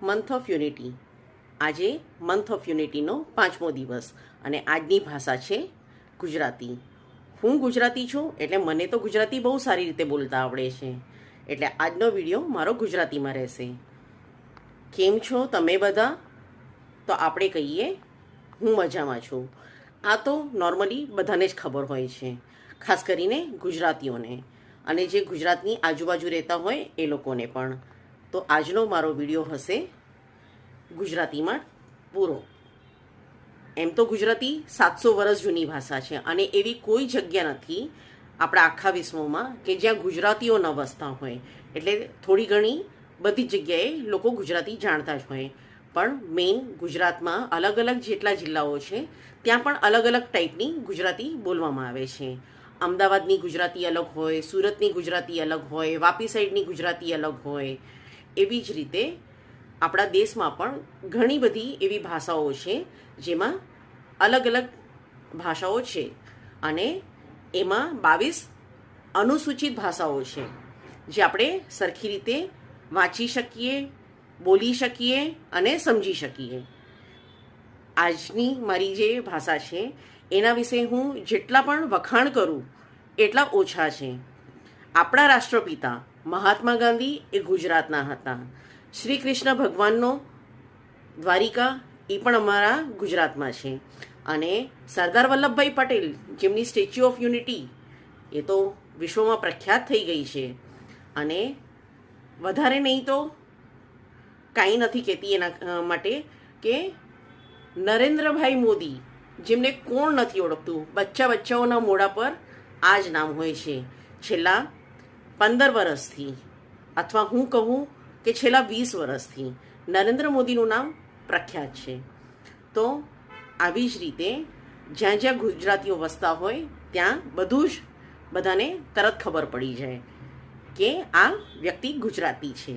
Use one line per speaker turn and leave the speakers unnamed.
Month of unity. આજે month of યુનિટીનો 5મો દિવસ અને આજની ભાષા છે ગુજરાતી. હું ગુજરાતી છું એટલે મને તો ગુજરાતી બહુ સારી રીતે બોલતા આવડે છે, એટલે આજનો વિડીયો મારો ગુજરાતીમાં રહેશે. કેમ છો તમે બધા? તો આપણે કહીએ હું મજામાં છું. આ તો નોર્મલી બધાને જ ખબર હોય છે, ખાસ કરીને ગુજરાતીઓને અને જે ગુજરાતની આજુબાજુ રહેતા હોય એ લોકોને પણ. તો આજનો મારો વિડીયો હશે ગુજરાતીમાં પૂરો. એમ તો ગુજરાતી 700 વર્ષ જૂની ભાષા છે અને એવી કોઈ જગ્યા નથી આપણા આખા વિશ્વમાં કે જ્યાં ગુજરાતીઓ ન વસતા હોય. એટલે થોડી ઘણી બધી જગ્યાએ લોકો ગુજરાતી જાણતા જ હોય, પણ મેઇન ગુજરાતમાં અલગ અલગ જેટલા જિલ્લાઓ છે ત્યાં પણ અલગ અલગ ટાઈપની ગુજરાતી બોલવામાં આવે છે. અમદાવાદની ગુજરાતી અલગ હોય, સુરતની ગુજરાતી અલગ હોય, વાપી સાઈડની ગુજરાતી અલગ હોય. એવી જ રીતે આપણા દેશમાં પણ ઘણી બધી એવી ભાષાઓ છે જેમાં અલગ અલગ ભાષાઓ છે અને એમાં 22 અનુસૂચિત ભાષાઓ છે જે આપણે સરખી રીતે વાંચી શકીએ, બોલી શકીએ અને સમજી શકીએ. આજની મારી જે ભાષા છે એના વિશે હું જેટલા પણ વખાણ કરું એટલા ઓછા છે. આપણા રાષ્ટ્રપિતા મહાત્મા ગાંધી એ ગુજરાતના હતા. શ્રી કૃષ્ણ ભગવાનનો દ્વારિકા એ પણ અમારા ગુજરાતમાં છે. અને સરદાર વલ્લભભાઈ પટેલ જેમની સ્ટેચ્યુ ઓફ યુનિટી એ તો વિશ્વમાં પ્રખ્યાત થઈ ગઈ છે. અને વધારે નહીં તો કાંઈ નથી કહેતી એના માટે કે નરેન્દ્રભાઈ મોદી, જેમને કોણ નથી ઓળખતું, બચ્ચાઓના મોઢા પર આ જ નામ હોય છે. છેલ્લા 15 વર્ષથી અથવા હું કહું કે છેલ્લા 20 વર્ષથી નરેન્દ્ર મોદીનું નામ પ્રખ્યાત છે. તો આવી જ રીતે જ્યાં જ્યાં ગુજરાતીઓ વસતા હોય ત્યાં બધું જ બધાને તરત ખબર પડી જાય કે આ વ્યક્તિ ગુજરાતી છે.